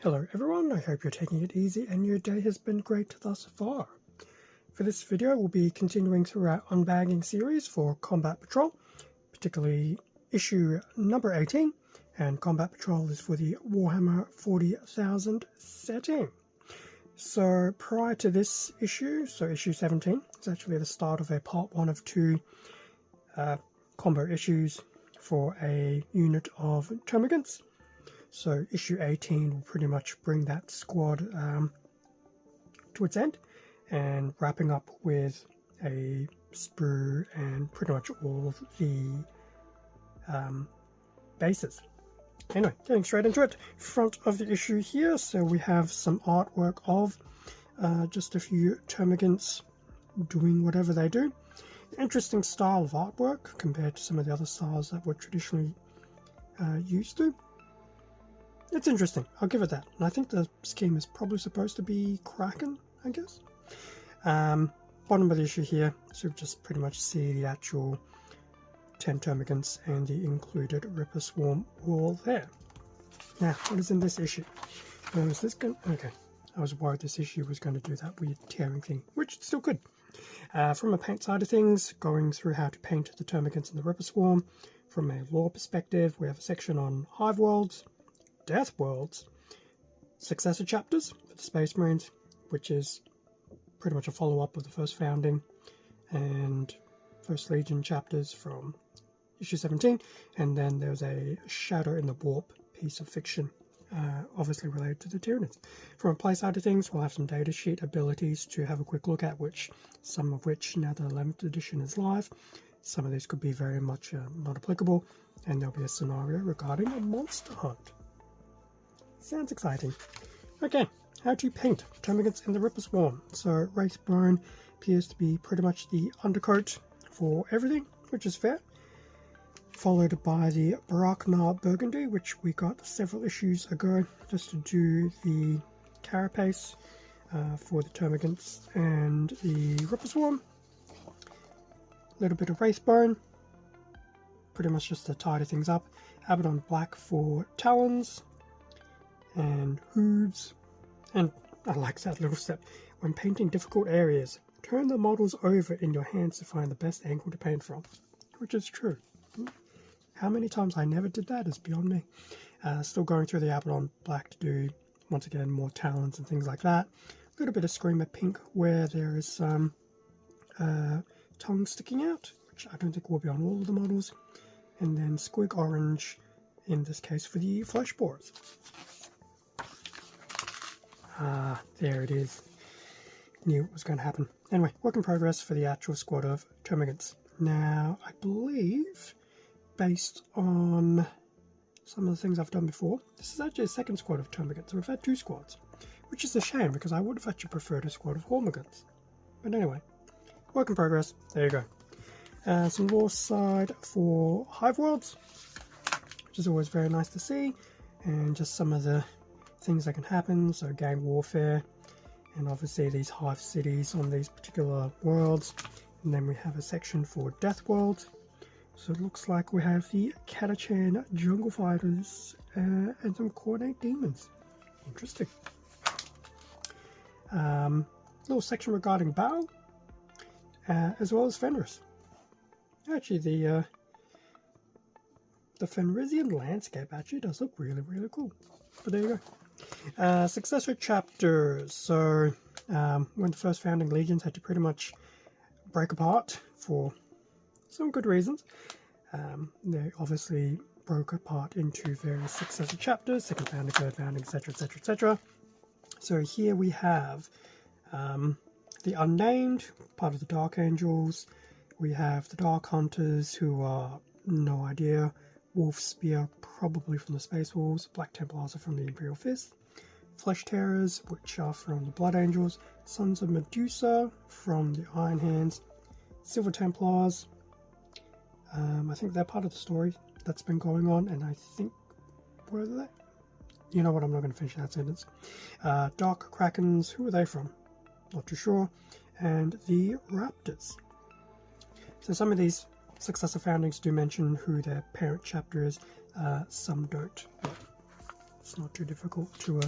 Hello everyone, I hope you're taking it easy and your day has been great thus far. For this video we'll be continuing through our unbagging series for Combat Patrol, particularly issue number 18, and Combat Patrol is for the Warhammer 40,000 setting. So prior to this issue, so issue 17, it's actually the start of a part 1 of 2 combo issues for a unit of Termagants. So issue 18 will pretty much bring that squad to its end, and wrapping up with a Sprue and pretty much all the bases. Anyway, getting straight into it, front of the issue here, so we have some artwork of just a few Termagants doing whatever they do. Interesting style of artwork compared to some of the other styles that we're traditionally used to. It's interesting, I'll give it that. And I think the scheme is probably supposed to be Kraken, I guess. Bottom of the issue here, so we just pretty much see the actual 10 Termagants and the included Ripper Swarm all there. Now, what is in this issue? Is this going? Okay, I was worried this issue was going to do that weird tearing thing, which it still could. From a paint side of things, going through how to paint the Termagants and the Ripper Swarm. From a lore perspective, we have a section on Hive Worlds, Death Worlds, successor chapters for the Space Marines, which is pretty much a follow-up of the first founding, and First Legion chapters from issue 17, and then there's a Shadow in the Warp piece of fiction, obviously related to the Tyranids. From a play side of things, we'll have some data sheet abilities to have a quick look at, which some of which, now the 11th edition is live, some of these could be very much not applicable, and there'll be a scenario regarding a monster hunt. Sounds exciting. Okay, how to paint Termagants and the Ripper Swarm. So Wraithbone appears to be pretty much the undercoat for everything, which is fair. Followed by the Baraknar Burgundy, which we got several issues ago, just to do the carapace for the Termagants and the Ripper Swarm. A little bit of Wraithbone, pretty much just to tidy things up. Abaddon Black for Talons and hooves, and I like that little step. When painting difficult areas, turn the models over in your hands to find the best angle to paint from, which is true. How many times I never did that is beyond me. Still going through the Abaddon Black to do, once again, more talons and things like that. A little bit of Screamer Pink where there is some tongue sticking out, which I don't think will be on all of the models. And then Squig Orange, in this case, for the Flesh Borers. There it is. Knew it was going to happen. Anyway, work in progress for the actual squad of Termagants. Now, I believe, based on some of the things I've done before, this is actually a second squad of Termagants. So we've had 2 squads, which is a shame because I would have actually preferred a squad of Hormagants. But anyway, work in progress. There you go. Some lore side for Hive Worlds, which is always very nice to see, and just some of the things that can happen, so gang warfare, and obviously these hive cities on these particular worlds. And then we have a section for Death World, so it looks like we have the Catachan Jungle Fighters and some Coordinate Demons. Interesting. Little section regarding Baal, as well as Fenris. Actually, the Fenrisian landscape actually does look really, really cool. But there you go. Successor chapters. So when the first founding legions had to pretty much break apart for some good reasons, they obviously broke apart into various successor chapters, second founding, third founding, etc, etc, etc. So here we have the Unnamed, part of the Dark Angels. We have the Dark Hunters, who are no idea. Wolf Spear, probably from the Space Wolves. Black Templars are from the Imperial Fist. Flesh Terrors, which are from the Blood Angels. Sons of Medusa from the Iron Hands. Silver Templars. I think they're part of the story that's been going on, and I think, where are they? You know what, I'm not going to finish that sentence. Dark Krakens, who are they from? Not too sure. And the Raptors. So some of these successor foundings do mention who their parent chapter is, some don't. But it's not too difficult to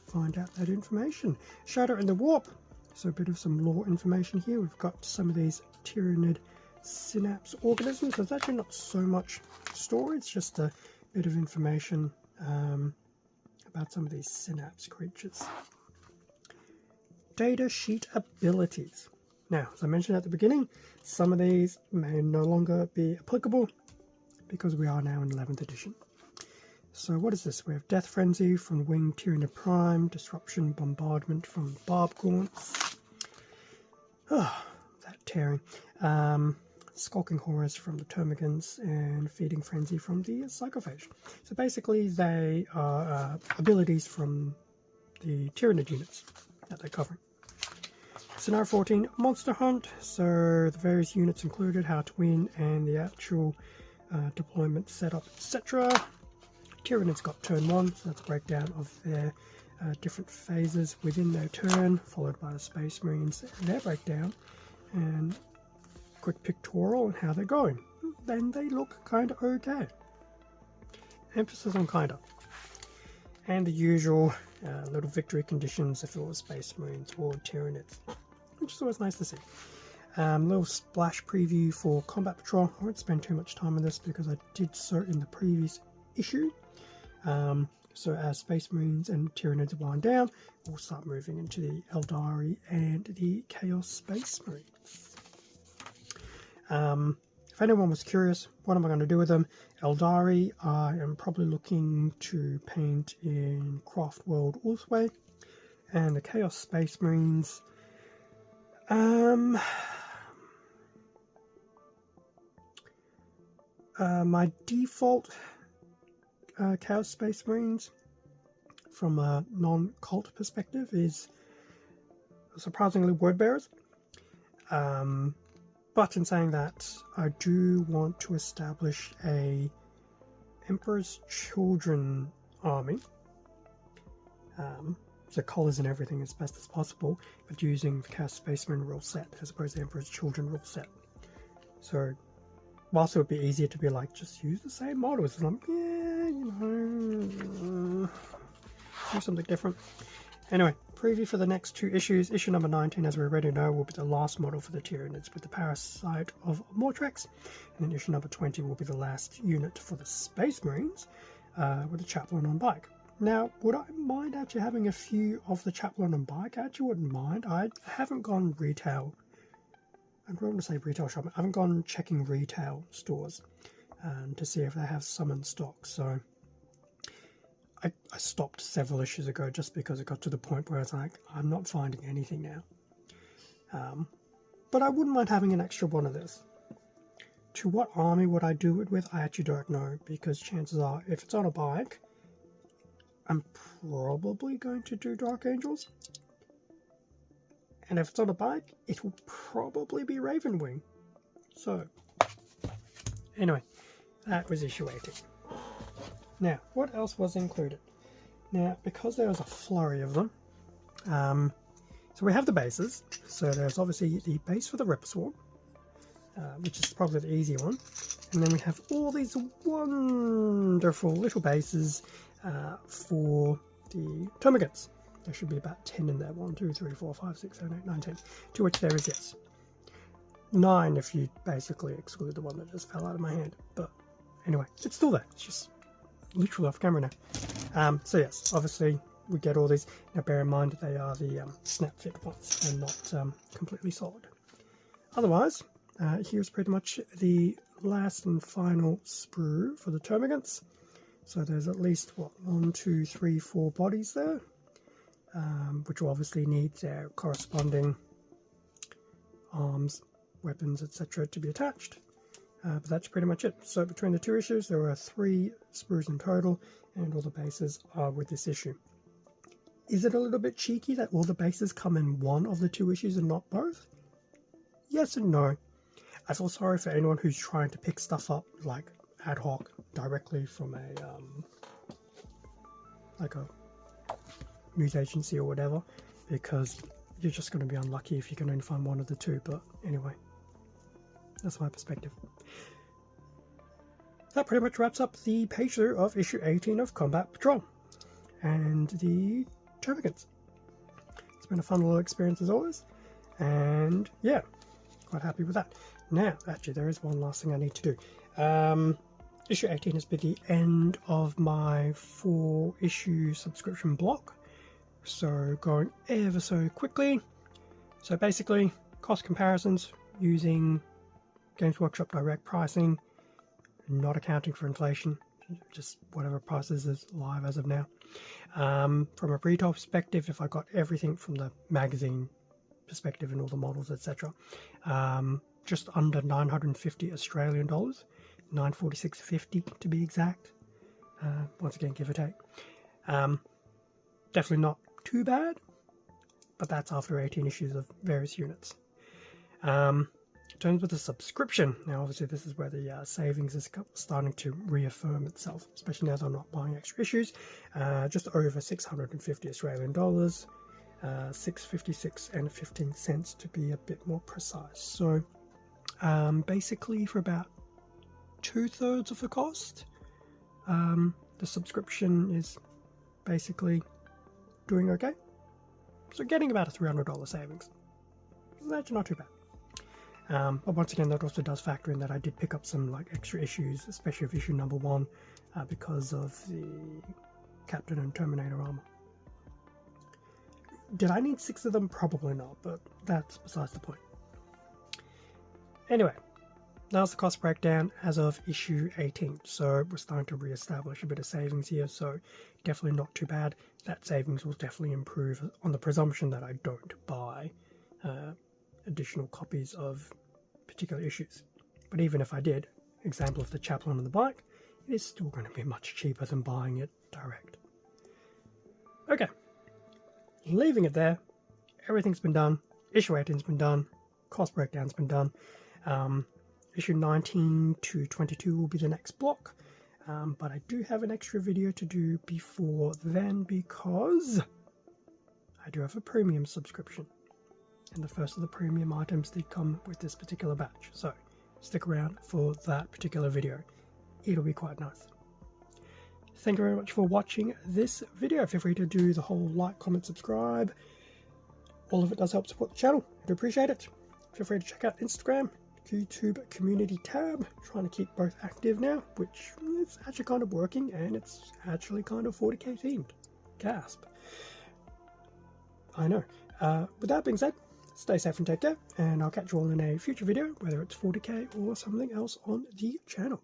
find out that information. Shadow in the Warp. So a bit of some lore information here. We've got some of these Tyranid synapse organisms. There's actually not so much story, it's just a bit of information about some of these synapse creatures. Data sheet abilities. Now, as I mentioned at the beginning, some of these may no longer be applicable because we are now in 11th edition. So what is this? We have Death Frenzy from Winged Tyranid Prime, Disruption Bombardment from Barb Gaunts. Oh, that tearing. Skulking Horrors from the Termagants, and Feeding Frenzy from the Psychophage. So basically they are abilities from the Tyranid units that they're covering. Scenario 14, Monster Hunt. So the various units included, how to win, and the actual deployment setup, etc. Tyranids got turn 1, so that's a breakdown of their different phases within their turn, followed by the Space Marines, their breakdown, and quick pictorial on how they're going. Then they look kind of okay. Emphasis on kind of. And the usual little victory conditions if it was Space Marines or Tyranids, which is always nice to see. Little splash preview for Combat Patrol. I won't spend too much time on this because I did so in the previous issue. So as Space Marines and Tyranids wind down, we'll start moving into the Eldari and the Chaos Space Marines. If anyone was curious, what am I going to do with them? Eldari, I am probably looking to paint in Craft World Ulthway, and the Chaos Space Marines, my default Chaos Space Marines from a non-cult perspective is surprisingly Word Bearers. But in saying that, I do want to establish a Emperor's Children army. So colours and everything as best as possible, but using the Chaos Space Marine rule set as opposed to the Emperor's Children rule set. So whilst it would be easier to be like, just use the same models, and I'm, yeah, you know, do something different. Anyway, preview for the next 2 issues. Issue number 19, as we already know, will be the last model for the Tyranids with the Parasite of Mortrex. And then issue number 20 will be the last unit for the Space Marines with the Chaplain on bike. Now, would I mind actually having a few of the Chaplain on bike? I actually wouldn't mind. I haven't gone retail. I don't want to say retail shopping. I haven't gone checking retail stores to see if they have some in stock. So I stopped several issues ago just because it got to the point where it's like, I'm not finding anything now. But I wouldn't mind having an extra one of this. To what army would I do it with? I actually don't know, because chances are, if it's on a bike, I'm probably going to do Dark Angels. And if it's on a bike, it will probably be Ravenwing. So, anyway, that was issue 18. Now, what else was included? Now, because there was a flurry of them, so we have the bases. So there's obviously the base for the Ripper Swarm, which is probably the easy one. And then we have all these wonderful little bases for the Termagants. There should be about 10 in there. 1, 2, 3, 4, 5, 6, 7, 8, 9, 10. To which there is, yes, 9 if you basically exclude the one that just fell out of my hand. But anyway, it's still there. It's just literally off camera now. So yes, obviously we get all these. Now bear in mind that they are the snap fit ones and not completely solid. Otherwise, here's pretty much the last and final sprue for the Termagants. So there's at least, what, 1, 2, 3, 4 bodies there, which will obviously need their corresponding arms, weapons, etc. to be attached. But that's pretty much it. So between the 2 issues, there are 3 sprues in total, and all the bases are with this issue. Is it a little bit cheeky that all the bases come in one of the 2 issues and not both? Yes and no. I feel sorry for anyone who's trying to pick stuff up like ad hoc directly from a like a news agency or whatever, because you're just going to be unlucky if you can only find one of the 2. But anyway, that's my perspective. That pretty much wraps up the page through of issue 18 of Combat Patrol. and the Termagants. It's been a fun little experience as always, and yeah, quite happy with that. Now, actually, there is one last thing I need to do. Issue 18 has been the end of my 4-issue subscription block, so going ever so quickly. So basically, cost comparisons using Games Workshop direct pricing, not accounting for inflation, just whatever prices is live as of now. From a retail perspective, if I got everything from the magazine perspective and all the models, etc., just under 950 Australian dollars, 946.50 to be exact. Once again, give or take. Definitely not too bad, but that's after 18 issues of various units. In terms of the subscription, now obviously this is where the savings is starting to reaffirm itself, especially now that I'm not buying extra issues. Just over 650 Australian dollars, 656 and 15 cents to be a bit more precise. So basically for about 2/3 of the cost, the subscription is basically doing okay. So getting about a $300 savings. It's actually not too bad. But once again, that also does factor in that I did pick up some like extra issues, especially of issue number 1, because of the Captain and Terminator armor. Did I need 6 of them? Probably not, but that's besides the point. Anyway, that's the cost breakdown as of issue 18. So we're starting to re-establish a bit of savings here, so definitely not too bad. That savings will definitely improve on the presumption that I don't buy additional copies of particular issues. But even if I did, example of the Chaplain on the bike, it is still going to be much cheaper than buying it direct. Okay, leaving it there, everything's been done. Issue 18's been done, cost breakdown's been done. Issue 19 to 22 will be the next block, but I do have an extra video to do before then because I do have a premium subscription, and the first of the premium items did come with this particular batch, so stick around for that particular video. It'll be quite nice. Thank you very much for watching this video. Feel free to do the whole like, comment, subscribe. All of it does help support the channel. I do appreciate it. Feel free to check out Instagram, YouTube community tab. Trying to keep both active now, which is actually kind of working, and it's actually kind of 40k themed. Gasp. I know. With that being said, stay safe and take care, and I'll catch you all in a future video, whether it's 40k or something else on the channel.